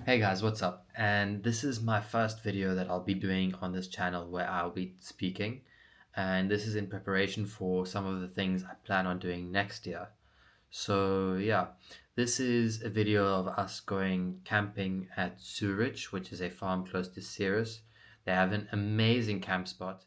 Hey guys, what's up? And this is my first video that I'll be doing on this channel where I'll be speaking. And this is in preparation for some of the things I plan on doing next year. So yeah, this is a video of us going camping at Zooridge, which is a farm close to Ceres. They have an amazing camp spot.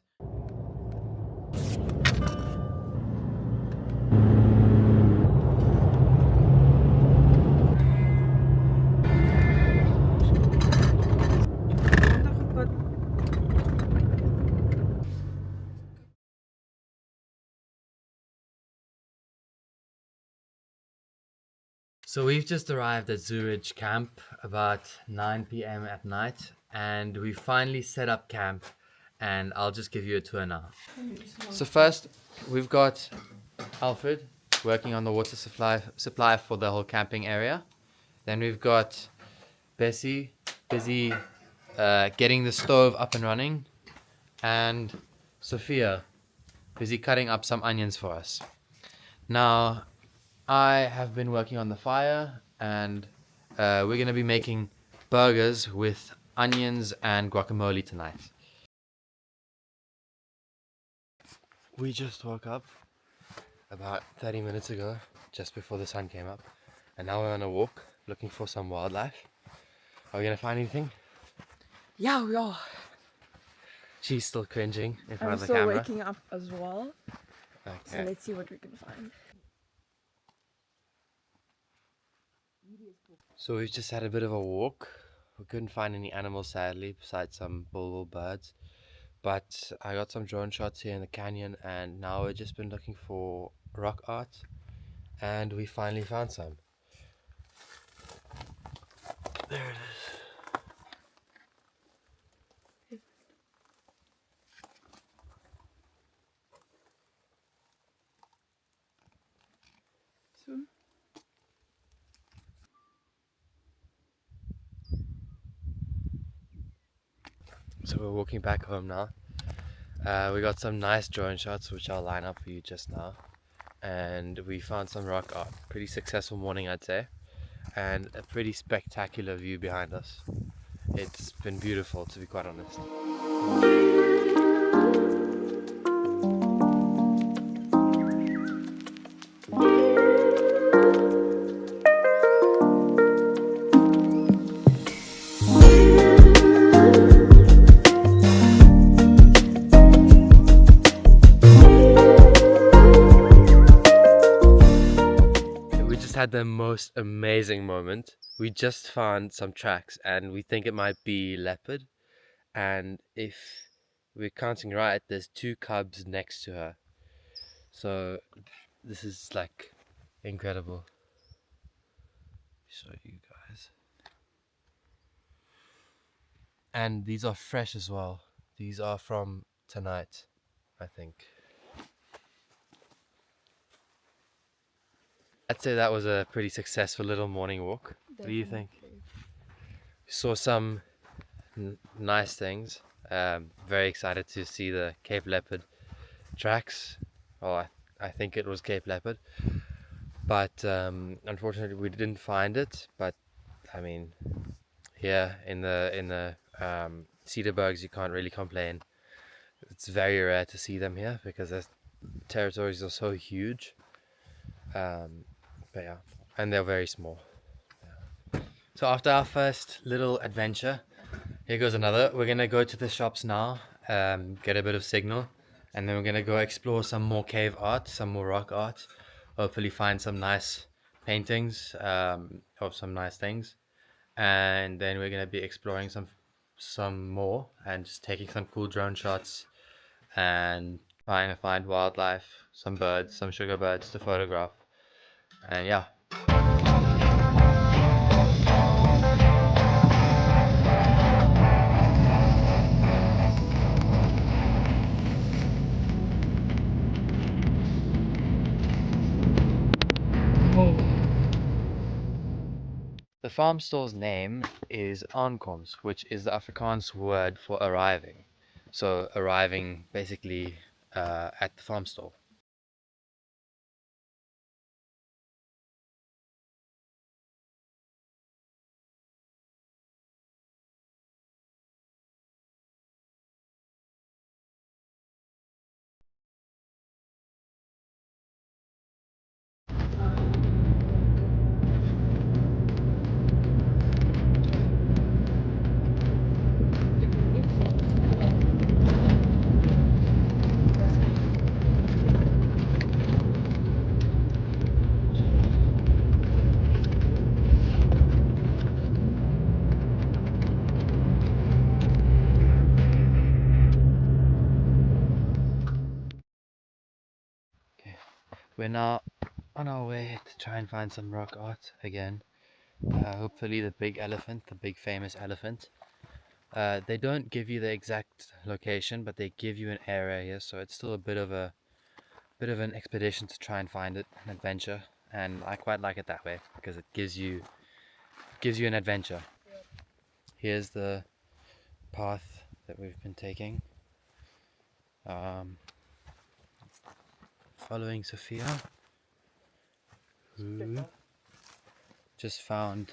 So we've just arrived at Zooridge camp about 9 p.m. at night, and we finally set up camp, and I'll just give you a tour now. So first, we've got Alfred working on the water supply for the whole camping area. Then we've got Bessie busy getting the stove up and running, and Sophia busy cutting up some onions for us. Now, I have been working on the fire, and we're going to be making burgers with onions and guacamole tonight. We just woke up about 30 minutes ago, just before the sun came up, and now we're on a walk looking for some wildlife. Are we going to find anything? Yeah, we are. She's still cringing in front I'm of the still camera. waking up as well. So Okay. let's see what we can find. So we've just had a bit of a walk. We couldn't find any animals, sadly, besides some bulbul birds. But I got some drone shots here in the canyon, and now we've just been looking for rock art, and we finally found some. There it is. So, So we're walking back home now. We got some nice drone shots, which I'll line up for you just now. And we found some rock art. Pretty successful morning, I'd say. And a pretty spectacular view behind us. It's been beautiful, to be quite honest. We just had the most amazing moment. We just found some tracks, and we think it might be leopard. And if we're counting right, there's two cubs next to her. So this is like incredible. Show you guys. And these are fresh as well. These are from tonight, I think. I'd say that was a pretty successful little morning walk. What do you think? We saw some nice things. Very excited to see the Cape Leopard tracks. Oh, I think it was Cape Leopard. But unfortunately we didn't find it. But I mean, here in the Cederbergs you can't really complain. It's very rare to see them here because their territories are so huge. But yeah, and they're very small. Yeah. So after our first little adventure, here goes another. We're gonna go to the shops now, get a bit of signal, and then we're gonna go explore some more cave art, some more rock art. Hopefully find some nice paintings of some nice things, and then we're gonna be exploring some more and just taking some cool drone shots and trying to find wildlife, some birds, some sugar birds to photograph, and yeah. The farm store's name is aankoms, which is the Afrikaans word for arriving. So arriving basically at the farm store. we're now on our way to try and find some rock art again. Hopefully the big elephant, the big famous elephant. They don't give you the exact location, but they give you an area here, so it's still a bit of an expedition to try and find it, an adventure, and I quite like it that way because it gives you an adventure. Here's the path that we've been taking, following Sophia, who just found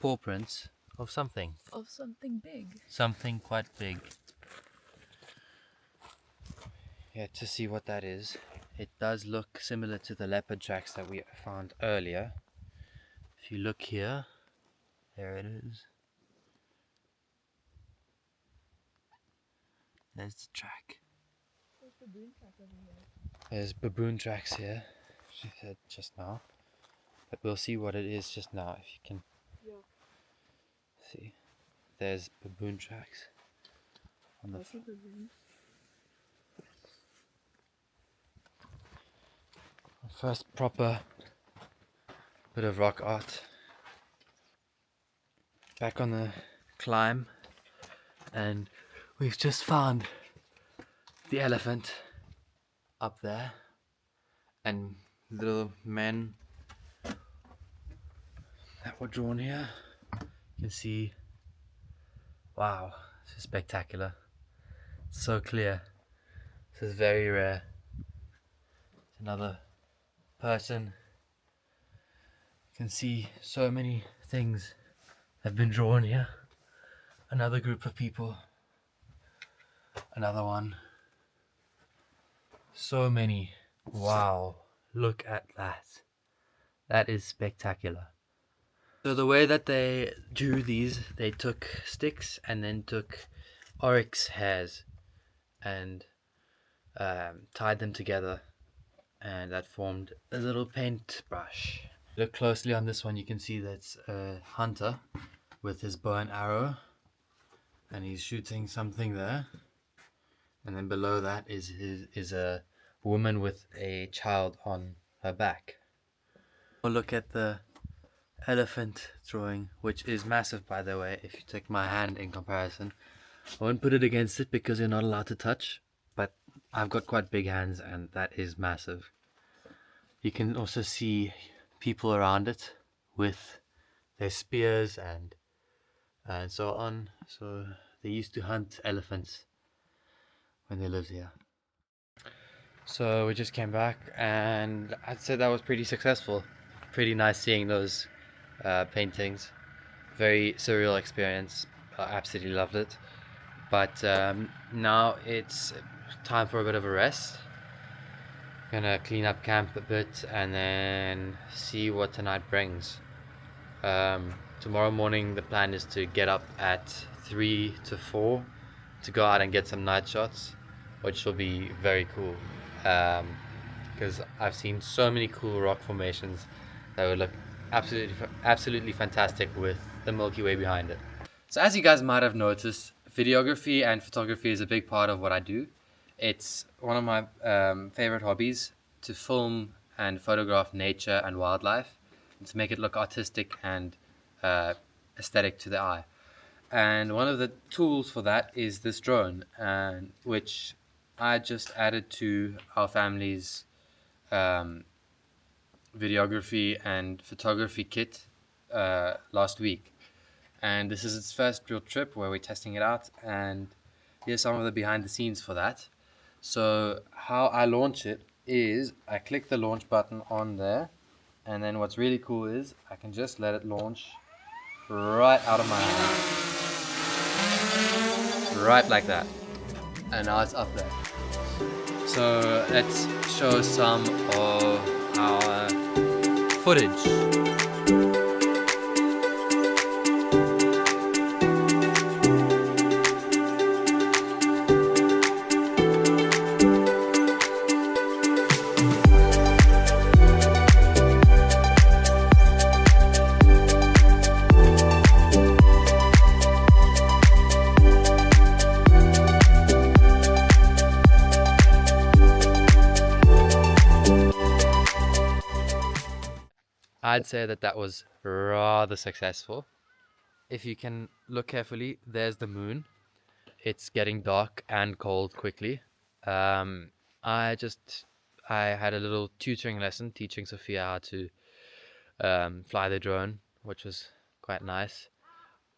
paw prints of something big. something quite big. Yeah, to see what that is. It does look similar to the leopard tracks that we found earlier. If you look here, there it is. There's the track. There's baboon tracks here, she said just now. But we'll see what it is just now, if you can see. There's baboon tracks on the first proper bit of rock art. Back on the climb, and we've just found the elephant up there, and little men that were drawn here. You can see, wow, this is spectacular. It's so clear. This is very rare. It's another person. You can see so many things have been drawn here. Another group of people. Another one. So many. Wow, look at that. That is spectacular. So the way that they drew these, they took sticks and then took oryx hairs and tied them together, and that formed a little paintbrush. Look closely on this one, you can see that's a hunter with his bow and arrow, and he's shooting something there. And then below that is a woman with a child on her back. We'll look at the elephant drawing, which is massive, by the way. If you take my hand in comparison, I won't put it against it because you're not allowed to touch, but I've got quite big hands and that is massive. You can also see people around it with their spears and so on. So they used to hunt elephants when they lived here. So we just came back, and I'd say that was pretty successful. Pretty nice seeing those paintings. Very surreal experience. I absolutely loved it. But now it's time for a bit of a rest. Gonna clean up camp a bit and then see what tonight brings. Tomorrow morning the plan is to get up at 3 to 4 to go out and get some night shots, which will be very cool. Because I've seen so many cool rock formations that would look absolutely fantastic with the Milky Way behind it. So as you guys might have noticed, videography and photography is a big part of what I do. It's one of my favorite hobbies, to film and photograph nature and wildlife and to make it look artistic and aesthetic to the eye. And one of the tools for that is this drone, which I just added to our family's videography and photography kit last week. And this is its first real trip where we're testing it out, and here's some of the behind the scenes for that. So how I launch it is I click the launch button on there, and then what's really cool is I can just let it launch right out of my hand. Right like that. And now it's up there. So let's show some of our footage. I'd say that was rather successful. If you can look carefully, there's the moon. It's getting dark and cold quickly. Um, I had a little tutoring lesson teaching Sophia how to fly the drone, which was quite nice.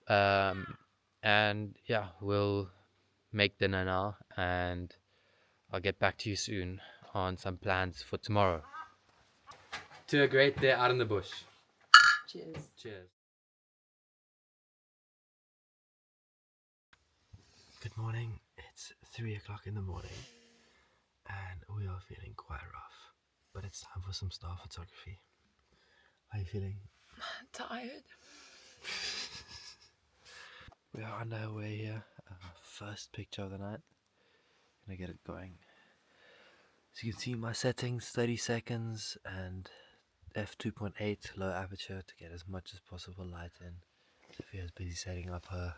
And yeah, we'll make dinner now, and I'll get back to you soon on some plans for tomorrow. To a great day out in the bush. Cheers. Cheers. Good morning. It's 3 o'clock in the morning, and we are feeling quite rough, but it's time for some star photography. How are you feeling? Tired. We are on our way here. First picture of the night. Gonna get it going. As you can see, my settings 30 seconds and f2.8 low aperture to get as much as possible light in. Sophia's busy setting up her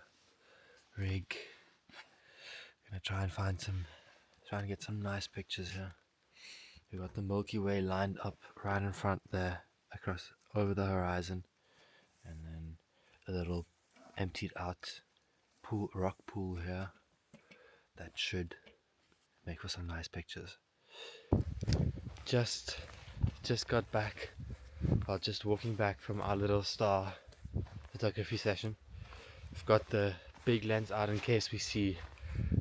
rig. Gonna try and get some nice pictures here. We've got the Milky Way lined up right in front there, across over the horizon, and then a little emptied out rock pool here that should make for some nice pictures. Just got back, while just walking back from our little star photography session. We've got the big lens out in case we see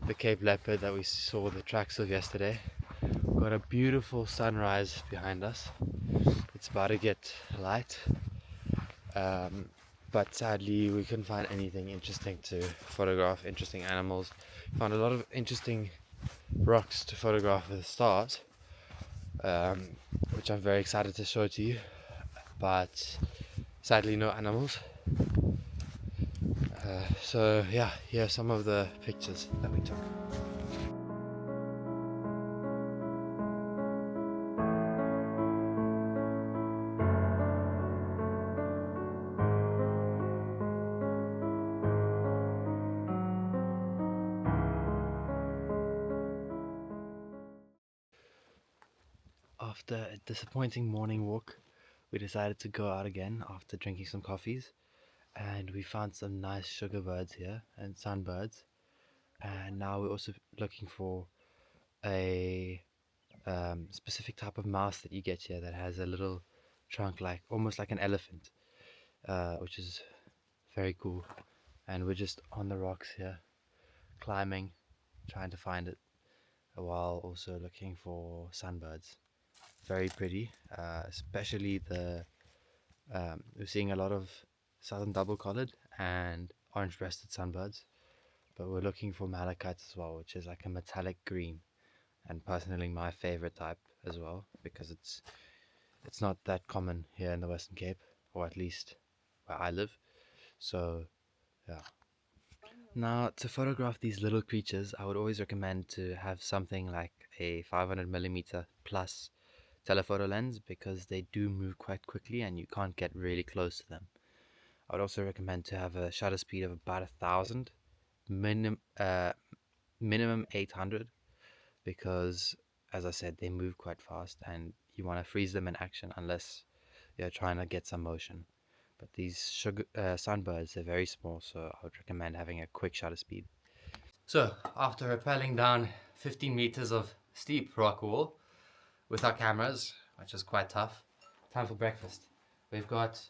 the Cape Leopard that we saw the tracks of yesterday. We've got a beautiful sunrise behind us. It's about to get light, but sadly we couldn't find anything interesting to photograph, interesting animals. Found a lot of interesting rocks to photograph with the stars, which I'm very excited to show to you, but sadly no animals. So yeah, here are some of the pictures that we took. After a disappointing morning walk, we decided to go out again after drinking some coffees, and we found some nice sugar birds here and sunbirds. And now we're also looking for a specific type of mouse that you get here that has a little trunk, like almost like an elephant, which is very cool. And we're just on the rocks here, climbing, trying to find it, while also looking for sunbirds. Very pretty, especially we're seeing a lot of southern double-collared and orange-breasted sunbirds, but we're looking for malachites as well, which is like a metallic green, and personally my favorite type as well, because it's not that common here in the Western Cape, or at least where I live. So yeah. Now, to photograph these little creatures, I would always recommend to have something like a 500mm plus telephoto lens, because they do move quite quickly and you can't get really close to them. I would also recommend to have a shutter speed of about 1000, minimum 800, because as I said, they move quite fast and you want to freeze them in action unless you're trying to get some motion. But these sunbirds, they're very small, so I would recommend having a quick shutter speed. So after rappelling down 15 meters of steep rock wall with our cameras, which is quite tough, time for breakfast. We've got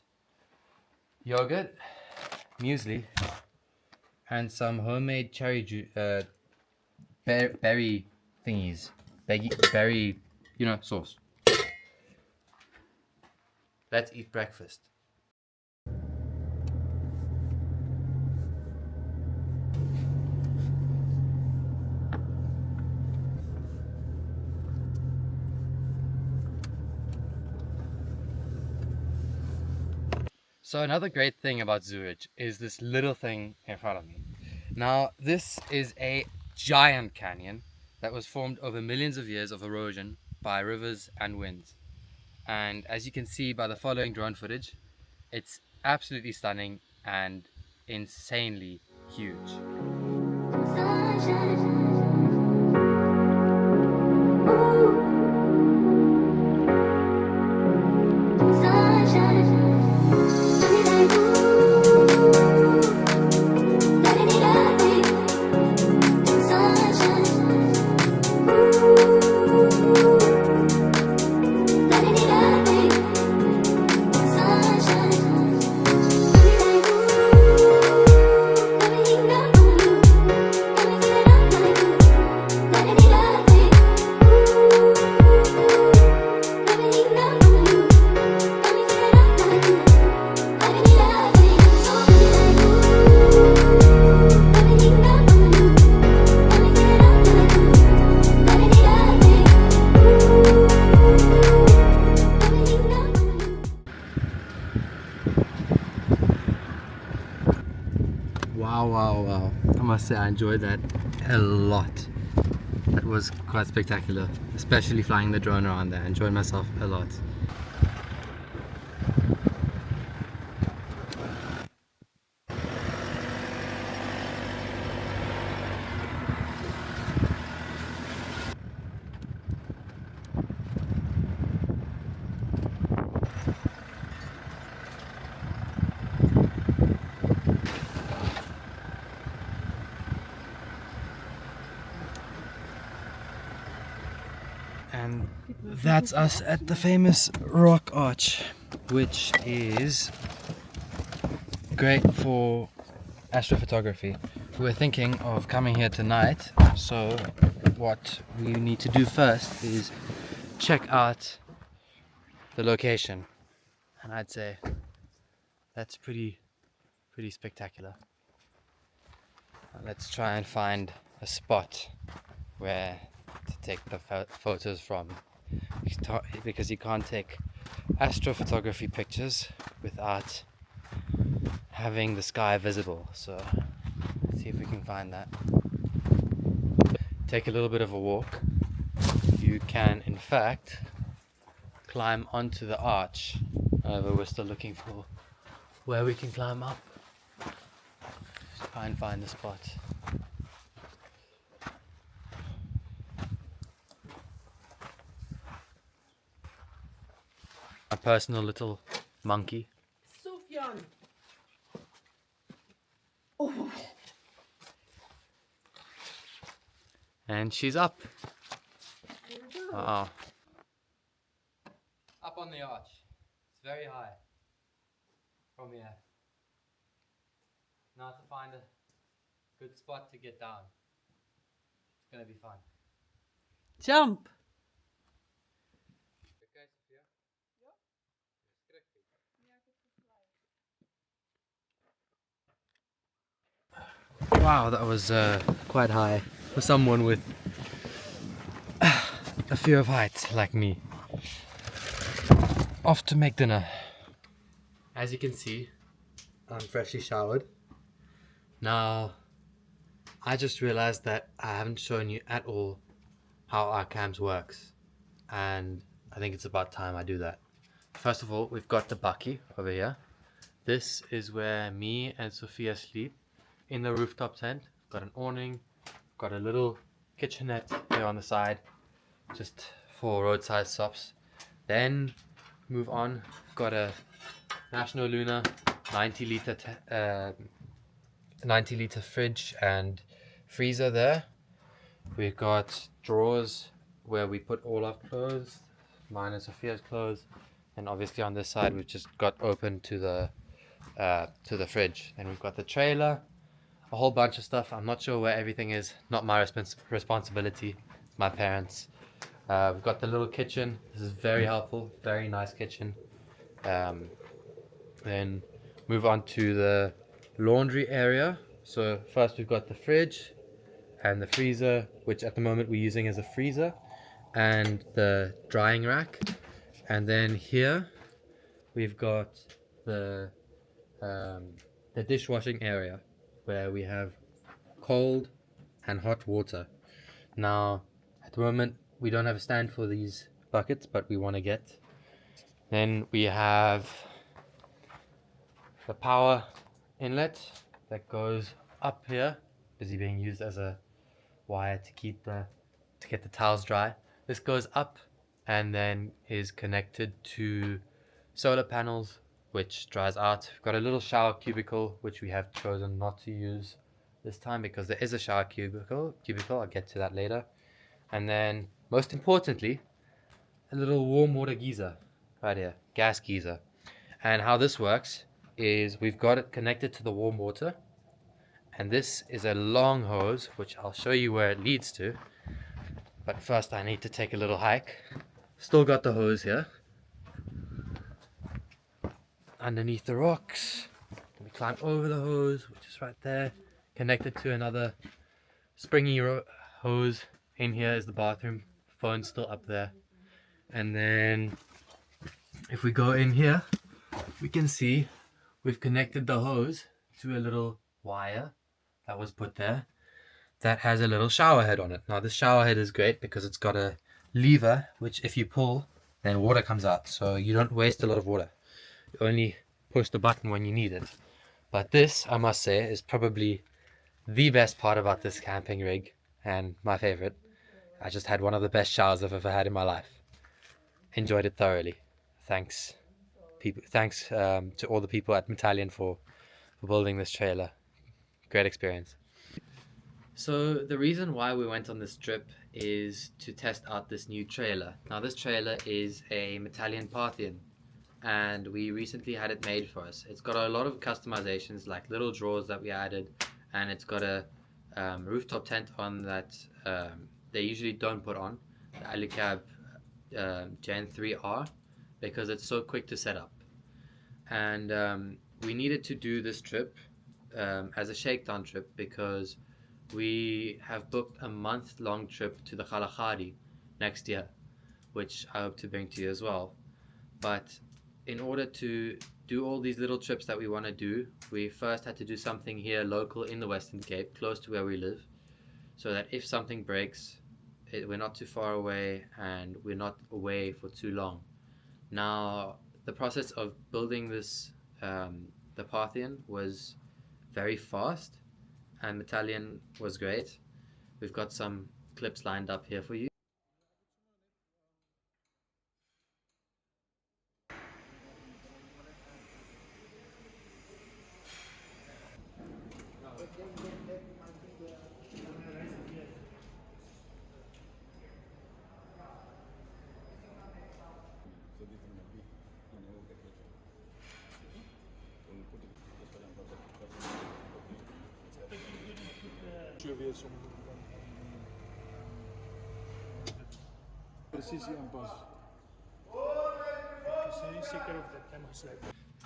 yogurt, muesli, and some homemade cherry berry thingies, berry, sauce. Let's eat breakfast. So another great thing about Zooridge is this little thing in front of me. Now, this is a giant canyon that was formed over millions of years of erosion by rivers and winds. And as you can see by the following drone footage, it's absolutely stunning and insanely huge. Sunshine. Wow. I must say I enjoyed that a lot. That was quite spectacular, especially flying the drone around there. I enjoyed myself a lot. And that's us at the famous rock arch, which is great for astrophotography. We're thinking of coming here tonight, so what we need to do first is check out the location. And I'd say that's pretty spectacular. Let's try and find a spot where to take the photos from, because you can't take astrophotography pictures without having the sky visible. So let's see if we can find that. Take a little bit of a walk. You can in fact climb onto the arch. However, we're still looking for where we can climb up. Try and find the spot. A personal little monkey. Sufjan. Oh. And she's up. Wow. Up on the arch. It's very high from here. Now to find a good spot to get down. It's gonna be fun. Jump. Okay, Sophia? Wow, that was quite high for someone with a fear of heights like me. Off to make dinner. As you can see, I'm freshly showered. Now, I just realized that I haven't shown you at all how our camps works, and I think it's about time I do that. First of all, we've got the bakkie over here. This is where me and Sophia sleep in the rooftop tent. Got an awning, got a little kitchenette here on the side, just for roadside stops. Then move on, got a National Luna 90 liter fridge and freezer there. We've got drawers where we put all our clothes, mine and Sophia's clothes, and obviously on this side we've just got open to the fridge. And we've got the trailer, a whole bunch of stuff. I'm not sure where everything is. Not my responsibility. It's my parents. We've got the little kitchen. This is very helpful. Very nice kitchen. Then move on to the laundry area. So first we've got the fridge and the freezer, which at the moment we're using as a freezer, and the drying rack. And then here we've got the dishwashing area where we have cold and hot water. Now at the moment we don't have a stand for these buckets, but we want to get. Then we have the power inlet that goes up here, busy being used as a wire to get the towels dry. This goes up and then is connected to solar panels, which dries out. We've got a little shower cubicle, which we have chosen not to use this time because there is a shower cubicle. I'll get to that later. And then most importantly, a little warm water geyser right here, gas geyser. And how this works is we've got it connected to the warm water, and this is a long hose, which I'll show you where it leads to. But first I need to take a little hike. Still got the hose here underneath the rocks. We climb over the hose, which is right there, connected to another springy hose. In here is the bathroom. Phone's still up there. And then if we go in here, we can see we've connected the hose to a little wire that was put there that has a little shower head on it. Now this shower head is great because it's got a lever which if you pull then water comes out, so you don't waste a lot of water. You only push the button when you need it. But this, I must say, is probably the best part about this camping rig and my favorite. I just had one of the best showers I've ever had in my life. Enjoyed it thoroughly. Thanks to all the people at Metallian for building this trailer. Great experience. So the reason why we went on this trip is to test out this new trailer. Now this trailer is a Metallian Parthian, and we recently had it made for us. It's got a lot of customizations, like little drawers that we added, and it's got a rooftop tent on that they usually don't put on, the Alicab Gen 3R, because it's so quick to set up. And we needed to do this trip as a shakedown trip because we have booked a month-long trip to the Kalahari next year, which I hope to bring to you as well. But in order to do all these little trips that we want to do, we first had to do something here local in the Western Cape, close to where we live, so that if something breaks, we're not too far away and we're not away for too long. Now, the process of building this, the Parthian, was very fast, and Metallian was great. We've got some clips lined up here for you. Precisie aanpassen.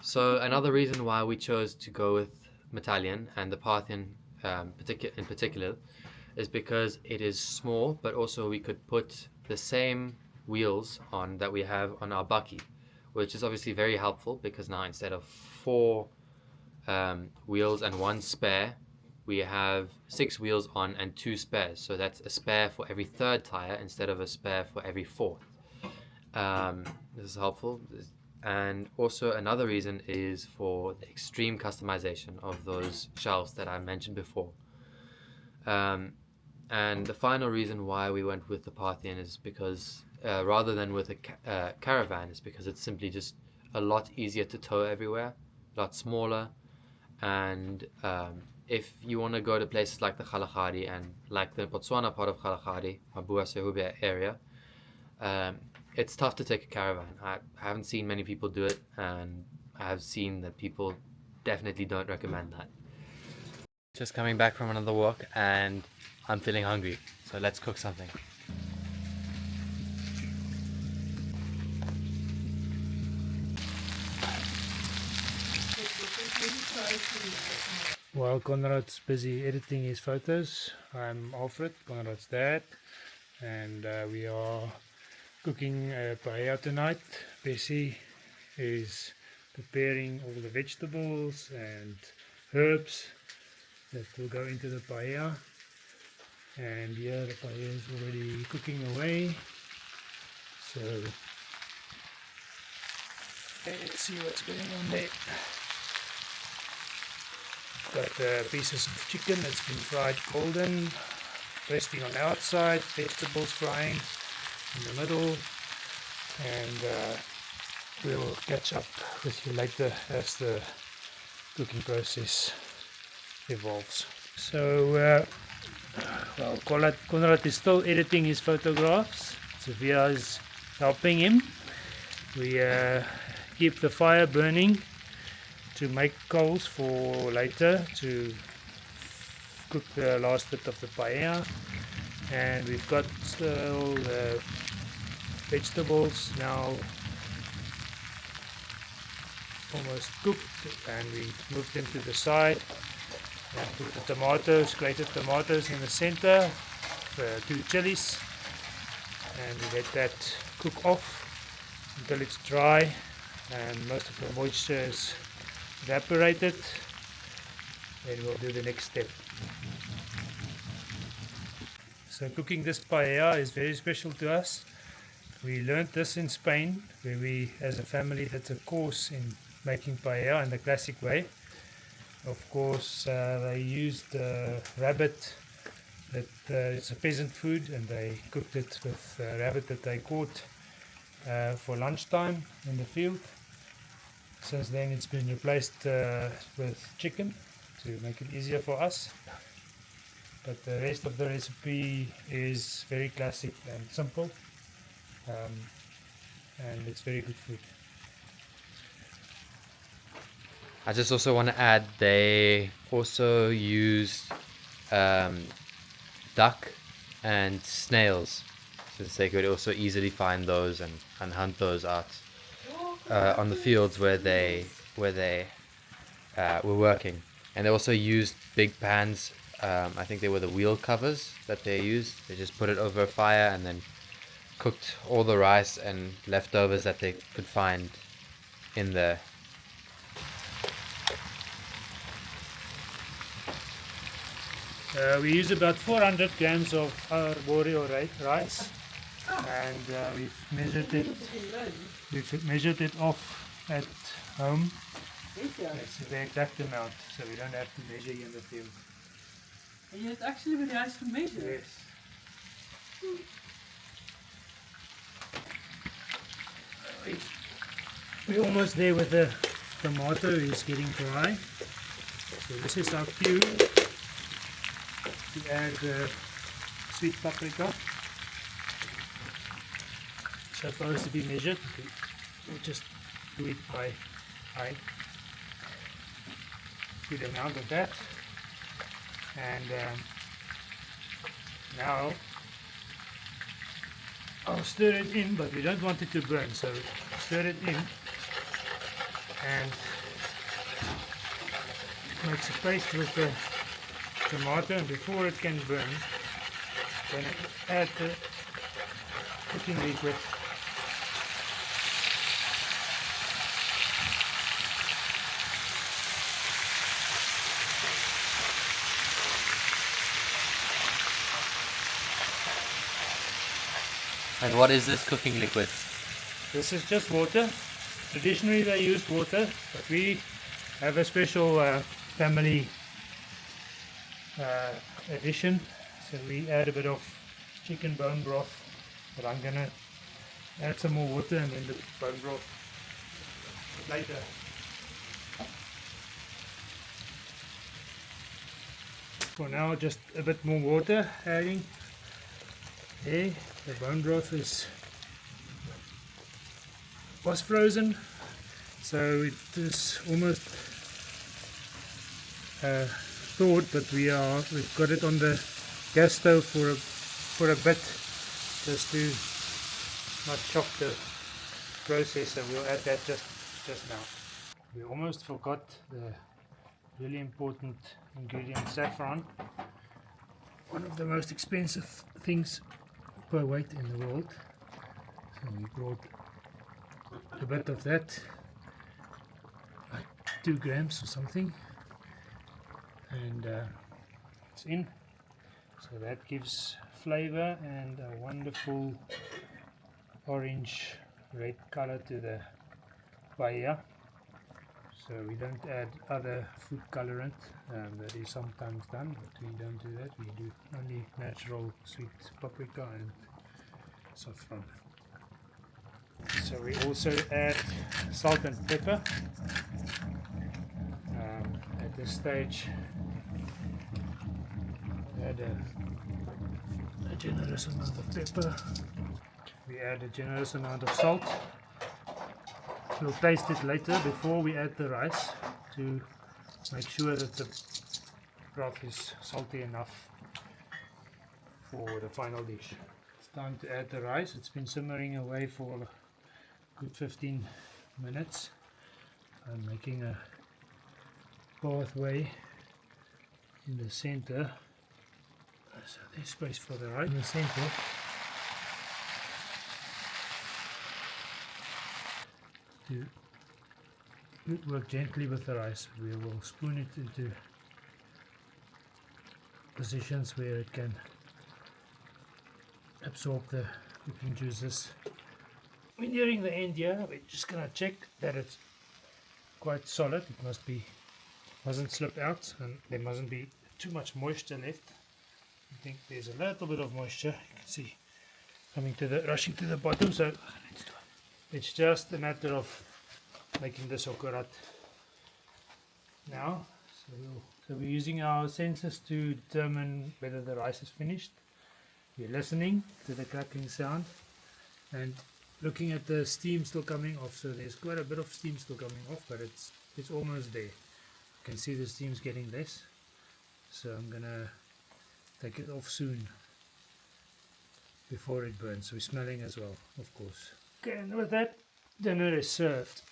So another reason why we chose to go with Metallian and the Parthian in particular is because it is small, but also we could put the same wheels on that we have on our bakkie, which is obviously very helpful because now instead of 4 wheels and 1 spare, we have 6 wheels on and 2 spares. So that's a spare for every 3rd tire instead of a spare for every 4th. This is helpful. And also another reason is for the extreme customization of those shelves that I mentioned before. And the final reason why we went with the Parthian is because rather than with a caravan, is because it's simply just a lot easier to tow everywhere, a lot smaller, and if you want to go to places like the Kalahari and like the Botswana part of Kalahari, Mabua Sehube area, it's tough to take a caravan. I haven't seen many people do it, and I have seen that people definitely don't recommend that. Just coming back from another walk and I'm feeling hungry, so let's cook something. While Conrad's busy editing his photos, I'm Alfred, Conrad's dad, and we are cooking paella tonight. Bessie is preparing all the vegetables and herbs that will go into the paella, and here the paella is already cooking away. So let's see what's going on there. Got pieces of chicken that's been fried golden, resting on the outside, vegetables frying in the middle, and we'll catch up with you later as the cooking process evolves. So, well, Conrad is still editing his photographs. Sophia is helping him. We keep the fire burning to make coals for later to cook the last bit of the paella, and we've got all the vegetables now almost cooked, and we moved them to the side and put the tomatoes, grated tomatoes in the center, 2 chilies, and we let that cook off until it's dry and most of the moisture is evaporated. then we'll do the next step. So cooking this paella is very special to us. We learned this in Spain, where we as a family did a course in making paella in the classic way. Of course, they used rabbit. It's a peasant food, and they cooked it with rabbit that they caught for lunchtime in the field. Since then it's been replaced with chicken to make it easier for us. But the rest of the recipe is very classic and simple, and it's very good food. I just also want to add they also used duck and snails, since they could also easily find those and hunt those out on the fields where they were working. And they also used big pans. I think they were the wheel covers that they used. They just put it over a fire and then cooked all the rice and leftovers that they could find in there. We use about 400 grams of arborio rice, and we've measured it off at home. That's the exact amount, so we don't have to measure in the field. En je hebt actually with the ice gemeasured? Yes. We're almost there with the tomato. It's getting dry. So this is our cue to add the sweet paprika. It's supposed to be measured. We'll just do it by eye. Good amount of that. And now I'll stir it in, but we don't want it to burn, so stir it in and mix a paste with the tomato, and before it can burn, then add the cooking liquid. And what is this cooking liquid? This is just water. Traditionally they used water, but we have a special family addition. So we add a bit of chicken bone broth, but I'm gonna add some more water and then the bone broth later. For now, just a bit more water adding. There, the bone broth was frozen, so it is almost thawed, but we've got it on the gas stove for a bit, just to not shock the process. So we'll add that just now. We almost forgot the really important ingredient, saffron. One of the most expensive things per weight in the world. So we brought a bit of that, like 2 grams or something, and it's in. So that gives flavor and a wonderful orange red color to the paella. So we don't add other food colorant, that is sometimes done, but we don't do that. We do only natural sweet paprika and saffron. So we also add salt and pepper. At this stage, add a generous amount of pepper. We add a generous amount of salt. We'll taste it later before we add the rice to make sure that the broth is salty enough for the final dish. It's time to add the rice. It's been simmering away for a good 15 minutes. I'm making a pathway in the center, so there's space for the rice in the center. To work gently with the rice, we will spoon it into positions where it can absorb the cooking juices. We're nearing the end here. We're just gonna check that it's quite solid. It mustn't slip out, and there mustn't be too much moisture left. I think there's a little bit of moisture. You can see rushing to the bottom. So it's just a matter of making this akkurat now. So we're using our sensors to determine whether the rice is finished. We're listening to the crackling sound and looking at the steam still coming off. So there's quite a bit of steam still coming off, but it's almost there. You can see the steam's getting less. So I'm gonna take it off soon before it burns. We're smelling as well, of course. Okay, and with that, dinner is served.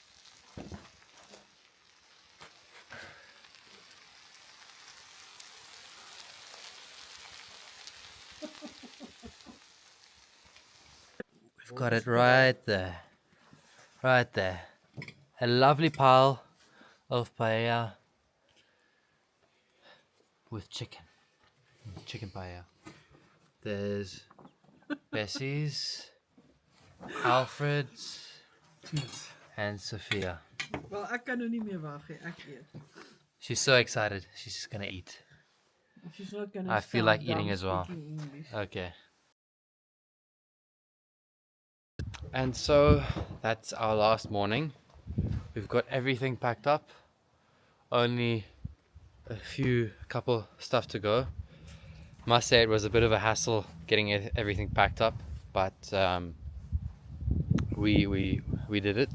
We've got it right there. Right there. A lovely pile of paella with chicken. Chicken paella. There's Bessie's, Alfred's, and Sophia. Wel, ek kan nou nie meer wag nie. Ek eet. She's so excited. She's just gonna eat. She's not gonna I feel start like eating as well. speaking English. Okay. And so that's our last morning. We've got everything packed up. Only a couple stuff to go. Must say it was a bit of a hassle getting everything packed up, but we did it.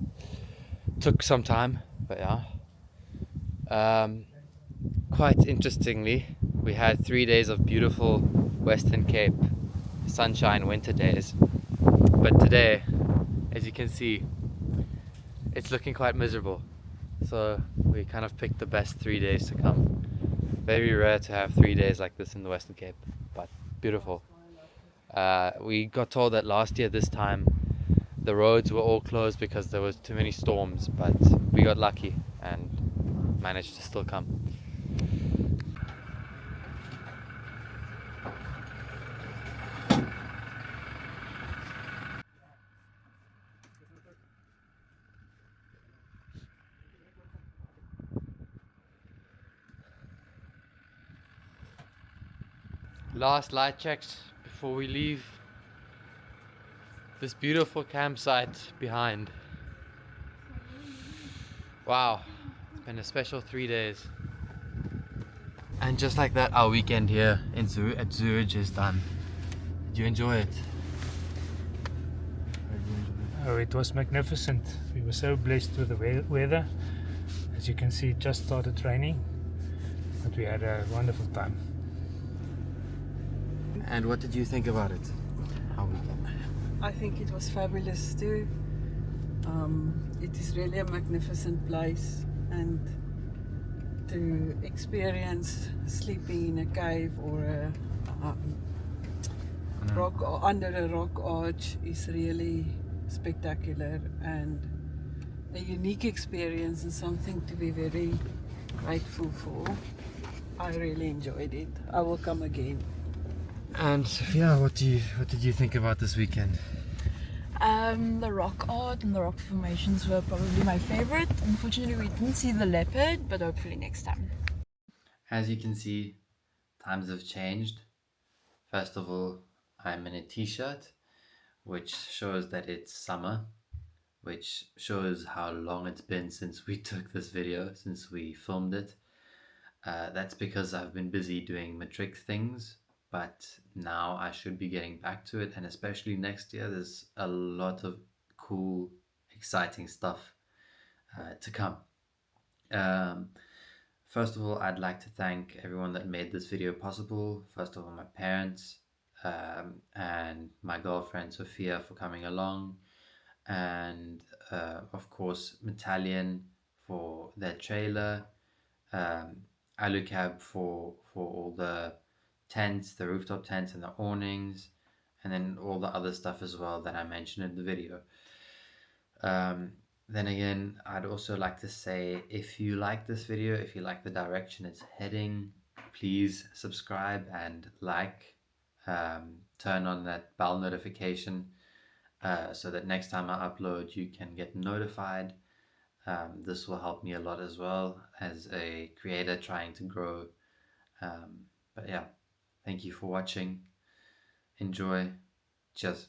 Took some time, but yeah. Quite interestingly, we had 3 days of beautiful Western Cape sunshine winter days, but today, as you can see, it's looking quite miserable. So we kind of picked the best 3 days to come. Very rare to have 3 days like this in the Western Cape, but beautiful. We got told that last year this time the roads were all closed because there was too many storms, but we got lucky and managed to still come. Last light checks before we leave this beautiful campsite behind. Wow, it's been a special 3 days. And just like that, our weekend here at Zooridge is done. Did you enjoy it? Oh, it was magnificent. We were so blessed with the weather. As you can see, it just started raining, but we had a wonderful time. And what did you think about it? Our weekend? I think it was fabulous too. It is really a magnificent place, and to experience sleeping in a cave or rock or under a rock arch is really spectacular and a unique experience and something to be very grateful for. I really enjoyed it. I will come again. And Sophia, what did you think about this weekend? The rock art and the rock formations were probably my favorite. Unfortunately, we didn't see the leopard, but hopefully next time. As you can see, times have changed. First of all, I'm in a t-shirt, which shows that it's summer, which shows how long it's been since we took this video, since we filmed it. That's because I've been busy doing matric things, but now I should be getting back to it, and especially next year there's a lot of cool, exciting stuff to come. First of all, I'd like to thank everyone that made this video possible. First of all, my parents and my girlfriend Sophia for coming along, and of course Metallion for their trailer, Alucab for all the tents, the rooftop tents and the awnings, and then all the other stuff as well that I mentioned in the video. Then again, I'd also like to say, if you like this video, if you like the direction it's heading, please subscribe and like. Turn on that bell notification so that next time I upload you can get notified. This will help me a lot as well as a creator trying to grow. But yeah, thank you for watching. Enjoy. Cheers.